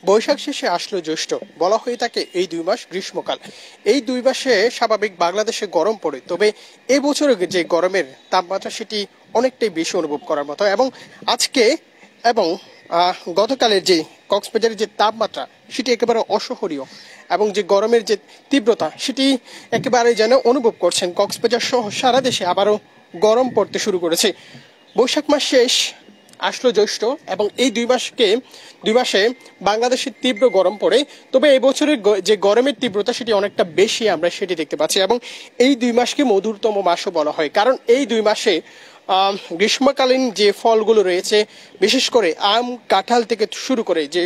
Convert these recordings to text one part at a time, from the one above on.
বৈশাখ শেষে আসলো জ্যৈষ্ঠ, বলা হয়ে থাকে এই 2 মাস গ্রীষ্মকাল। এই 2 মাসে স্বাভাবিক বাংলাদেশে গরম পড়ে, তবে এবছরে যে গরমের তাপমাত্রা সেটি অনেকটাই বেশি অনুভব করার মতো। এবং আজকে এবং গতকালের যে কক্সবাজারের যে তাপমাত্রা সেটি একেবারে অসহনীয়, এবং যে গরমের যে তীব্রতা সেটি একেবারে যেন অনুভব করছেন কক্সবাজার সহ সারা দেশে আবারও গরম পড়তে শুরু করেছে। বৈশাখ মাস শেষ, আসলো জ্যৈষ্ঠ, এবং এই 2 মাসে বাংলাদেশের তীব্র গরম পড়ে। তবে এই বছরের যে গরমের তীব্রতা সেটি অনেকটা বেশি, আমরা সেটি দেখতে পাচ্ছি। এবং এই 2 মাসকে মধুরতম মাসও বলা হয়, কারণ এই 2 মাসে গ্রীষ্মকালীন যে ফলগুলো রয়েছে, বিশেষ করে আম কাঁঠাল থেকে শুরু করে যে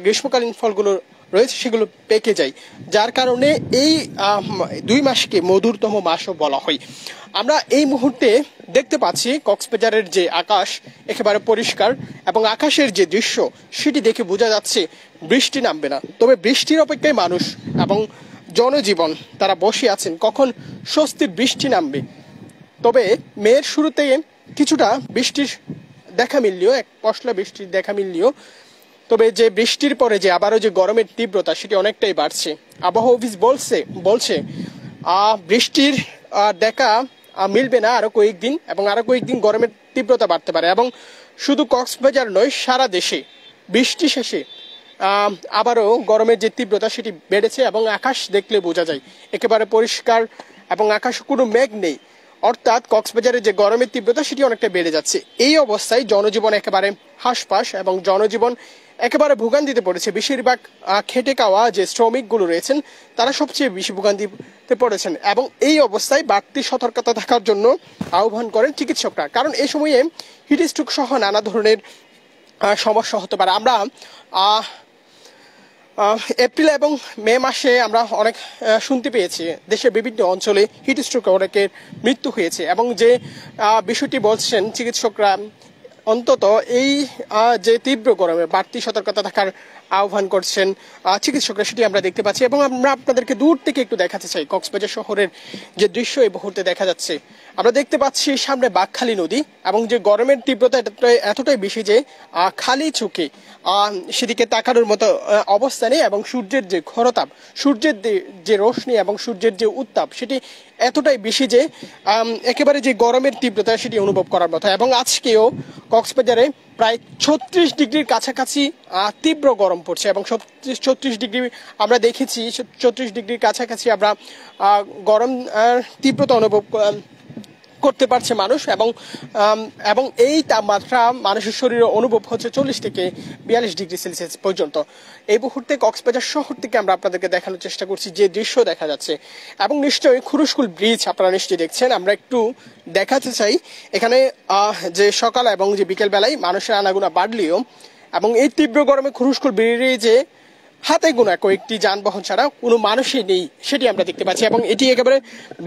গ্রীষ্মকালীন ফলগুলো রয়েছে সেগুলো পেকে যায়, যার কারণে এই 2 মাসকে মধুরতম মাসও বলা হয়। আমরা এই মুহূর্তে দেখতে পাচ্ছি কক্সবাজারের যে আকাশ একেবারে পরিষ্কার, এবং আকাশের যে দৃশ্য সেটি দেখে বোঝা যাচ্ছে বৃষ্টি নামবে না। তবে বৃষ্টির অপেক্ষায় মানুষ এবং জনজীবন তারা বসে আছেন কখন স্বস্তির বৃষ্টি নামবে। তবে মেয়ের শুরুতে কিছুটা বৃষ্টির দেখা মিললেও, এক পশলা বৃষ্টির দেখা মিললেও, তবে যে বৃষ্টির পরে যে আবারও যে গরমের তীব্রতা সেটি অনেকটাই বাড়ছে। আবহাওয়া অফিস বলছে বৃষ্টির দেখা মিলবে না আরো কয়েকদিন, এবং আরো কয়েকদিন গরমের তীব্রতা বাড়তে পারে। এবং শুধু কক্সবাজার নয়, সারা দেশে বৃষ্টি শেষে আবারও গরমের যে তীব্রতা সেটি বেড়েছে, এবং আকাশ দেখলে বোঝা যায় একেবারে পরিষ্কার, এবং আকাশে কোনো মেঘ নেই। অর্থাৎ কক্সবাজারের যে গরমের তীব্রতা সেটি অনেকটা বেড়ে যাচ্ছে। এই অবস্থায় জনজীবন একেবারে হাঁসফাঁস, এবং জনজীবন একেবারে ভোগান্তিতে পড়েছে। বেশিরভাগ খেটে খাওয়া যে শ্রমিকগুলো রয়েছেন তারা সবচেয়ে বেশি ভোগান্তিতে পড়েছেন, এবং এই অবস্থায় বাড়তি সতর্কতা থাকার জন্য আহ্বান করেন চিকিৎসকরা, কারণ এই সময়ে হিটস্ট্রোক সহ নানা ধরনের সমস্যা হতে পারে। আমরা এপ্রিল এবং মে মাসে আমরা অনেক শুনতে পেয়েছি দেশের বিভিন্ন অঞ্চলে হিটস্ট্রোকে অনেকের মৃত্যু হয়েছে, এবং যে বিষয়টি বলছেন চিকিৎসকরা, অন্তত এই যে তীব্র গরমে বাড়তি সতর্কতা থাকার আহ্বান করছেন চিকিৎসকরা, সেটি আমরা দেখতে পাচ্ছি। এবং আমরা আপনাদেরকে দূর থেকে একটু দেখাতে চাই কক্সবাজার শহরের যে দৃশ্য এই মুহূর্তে দেখা যাচ্ছে। আমরা দেখতে পাচ্ছি সামনে বাঁকখালী নদী, এবং যে গরমের তীব্রতা এতটাই বেশি যে খালি চোখে সেদিকে তাকানোর মতো অবস্থা নেই, এবং সূর্যের যে ঘনতাপ, সূর্যের যে রোশনি এবং সূর্যের যে উত্তাপ সেটি এতটাই বেশি যে একেবারে যে গরমের তীব্রতা সেটি অনুভব করার মতো। এবং আজকেও কক্সবাজারে প্রায় 36 ডিগ্রির কাছাকাছি তীব্র গরম পড়ছে, এবং 36 ডিগ্রি আমরা দেখেছি, 36 ডিগ্রির কাছাকাছি আমরা গরম তীব্রতা অনুভব করতে পারছে মানুষ। এবং এই তাপমাত্রা মানুষের শরীরে অনুভব হচ্ছে 40 থেকে 42 ডিগ্রি সেলসিয়াস পর্যন্ত। এই মুহূর্তে কক্সবাজার শহর থেকে আমরা আপনাদেরকে দেখানোর চেষ্টা করছি যে দৃশ্য দেখা যাচ্ছে। এবং নিশ্চয়ই খুরুশকুল ব্রিজ আপনারা নিশ্চয়ই দেখছেন। আমরা একটু দেখাতে চাই এখানে যে সকাল এবং যে বিকেল বেলায় মানুষের আনাগোনা বাড়লেও, এবং এই তীব্র গরমে খুরুশকুল ব্রিজে হাতে গোনা কয়েকটি যানবাহন ছাড়া কোনো মানুষই নেই, সেটি আমরা দেখতে পাচ্ছি। এবং এটি একেবারে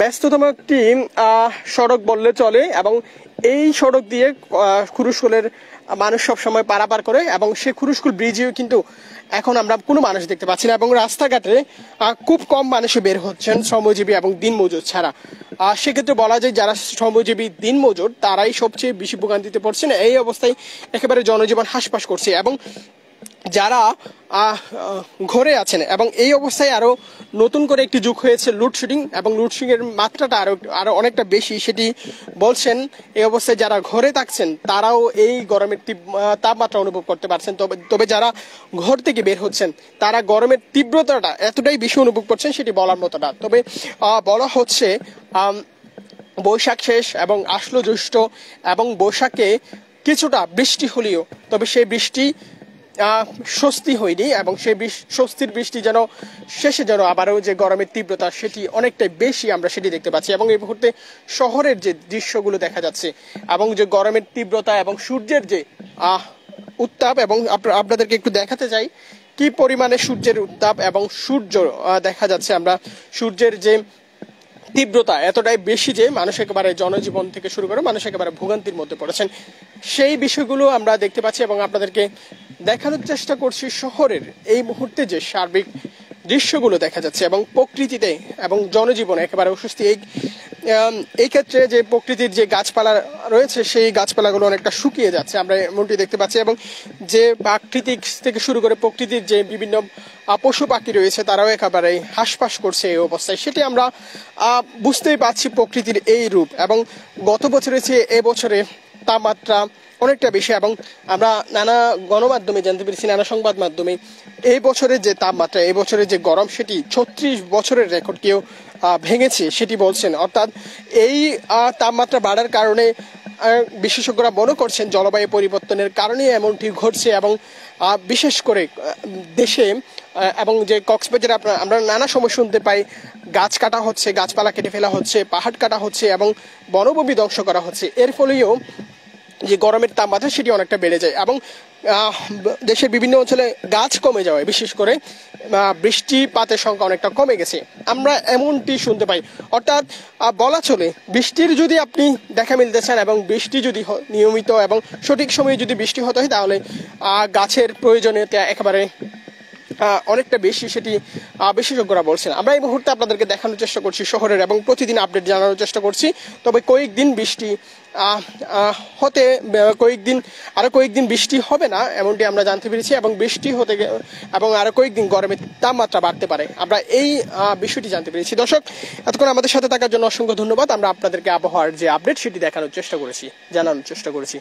ব্যস্ততম একটি সড়ক বললে চলে, এবং এই সড়ক দিয়ে খুরুশকুলের মানুষ সবসময় পারাপার করে, এবং সে খুরুশকুল ব্রিজেও কিন্তু এখন আমরা কোনো মানুষ দেখতে পাচ্ছি না। এবং রাস্তাঘাটে খুব কম মানুষই বের হচ্ছেন শ্রমজীবী এবং দিনমজুর ছাড়া। সেক্ষেত্রে বলা যায় যারা শ্রমজীবী দিনমজুর তারাই সবচেয়ে বেশি ভোগান্তিতে পড়ছেন। এই অবস্থায় একেবারে জনজীবন হাঁসফাঁস করছে, এবং যারা ঘরে আছেন, এবং এই অবস্থায় আরো নতুন করে একটি যুগ হয়েছে লোডশেডিং, এবং লোডশেডিং এর মাত্রাটা আরো অনেকটা বেশি, সেটি বলছেন। এই অবস্থায় যারা ঘরে থাকছেন তারাও এই গরমের তাপমাত্রা অনুভব করতে পারছেন। তবে যারা ঘর থেকে বের হচ্ছেন তারা গরমের তীব্রতাটা এতটাই বেশি অনুভব করছেন সেটি বলার মতো না। তবে বলা হচ্ছে বৈশাখ শেষ এবং আসলো জ্যৈষ্ঠ, এবং বৈশাখে কিছুটা বৃষ্টি হলেও তবে সেই বৃষ্টি স্বস্তি হয়নি, এবং সেই স্বস্তির বৃষ্টি যেন শেষে যেন আবারও যে গরমের তীব্রতা সেটি অনেকটাই বেশি, আমরা সেটি দেখতে পাচ্ছি। এবং এই মুহূর্তে শহরের যে দৃশ্যগুলো দেখা যাচ্ছে, এবং যে গরমের তীব্রতা এবং সূর্যের যে উত্তাপ, এবং আপনাদেরকে একটু দেখাতে চাই কি পরিমাণে সূর্যের উত্তাপ এবং সূর্য দেখা যাচ্ছে। আমরা সূর্যের যে তীব্রতা এতটাই বেশি যে মানুষ একেবারে জনজীবন থেকে শুরু করে মানুষ একেবারে ভোগান্তির মধ্যে পড়েছেন, সেই বিষয়গুলো আমরা দেখতে পাচ্ছি। এবং আপনাদেরকে দেখানোর চেষ্টা করছি শহরের এই মুহূর্তে যে সার্বিক দৃশ্যগুলো দেখা যাচ্ছে, এবং প্রকৃতিতে এবং জনজীবন একেবারে অস্বস্তি। এই ক্ষেত্রে যে প্রকৃতির যে গাছপালা রয়েছে সেই গাছপালাগুলো অনেকটা শুকিয়ে যাচ্ছে, আমরা এমনটি দেখতে পাচ্ছি। এবং যে প্রাকৃতিক থেকে শুরু করে প্রকৃতির যে বিভিন্ন পশু পাখি রয়েছে তারাও একেবারে হাঁসফাঁস করছে এই অবস্থায়, সেটি আমরা বুঝতেই পারছি প্রকৃতির এই রূপ। এবং গত বছরের চেয়ে এবছরে তাপমাত্রা অনেকটা বেশি, এবং আমরা নানা গণমাধ্যমে জানতে পেরেছি, নানা সংবাদ মাধ্যমে এই বছরের যে তাপমাত্রা, এই বছরের যে গরম সেটি 36 বছরের রেকর্ডকেও ভেঙেছে সেটি বলছেন। অর্থাৎ এই তাপমাত্রা বাড়ার কারণে বিশেষজ্ঞরা মনে করছেন জলবায়ু পরিবর্তনের কারণে এমনটি ঘটছে। এবং বিশেষ করে দেশে এবং যে কক্সবাজারে আমরা নানা সময় শুনতে পাই গাছ কাটা হচ্ছে, গাছপালা কেটে ফেলা হচ্ছে, পাহাড় কাটা হচ্ছে এবং বনভূমি ধ্বংস করা হচ্ছে। এর ফলেও যে গরমের তাপমাত্রা সেটি অনেকটা বেড়ে যায় এবং দেশের বিভিন্ন অঞ্চলে গাছ কমে যাওয়ায় বিশেষ করে বৃষ্টিপাতের সংখ্যা অনেকটা কমে গেছে, আমরা এমনটি শুনতে পাই। অর্থাৎ বলা চলে বৃষ্টির যদি আপনি দেখা মিলতে চান এবং বৃষ্টি যদি নিয়মিত এবং সঠিক সময়ে যদি বৃষ্টি হতে হয় তাহলে গাছের প্রয়োজনীয়তা একেবারে অনেকটা বেশি, সেটি বিশেষজ্ঞরা বলছেন। আমরা এই মুহূর্তে আপনাদেরকে দেখানোর চেষ্টা করছি শহরের এবং প্রতিদিন আপডেট জানানোর চেষ্টা করছি। তবে কয়েকদিন বৃষ্টি হতে আরো কয়েকদিন বৃষ্টি হবে না এমনটি আমরা জানতে পেরেছি, এবং বৃষ্টি হতে এবং আরো কয়েকদিন গরমের তাপমাত্রা বাড়তে পারে, আমরা এই বিষয়টি জানতে পেরেছি। দর্শক, এতক্ষণ আমাদের সাথে থাকার জন্য অসংখ্য ধন্যবাদ। আমরা আপনাদেরকে আবহাওয়ার যে আপডেট সেটি জানানোর চেষ্টা করেছি।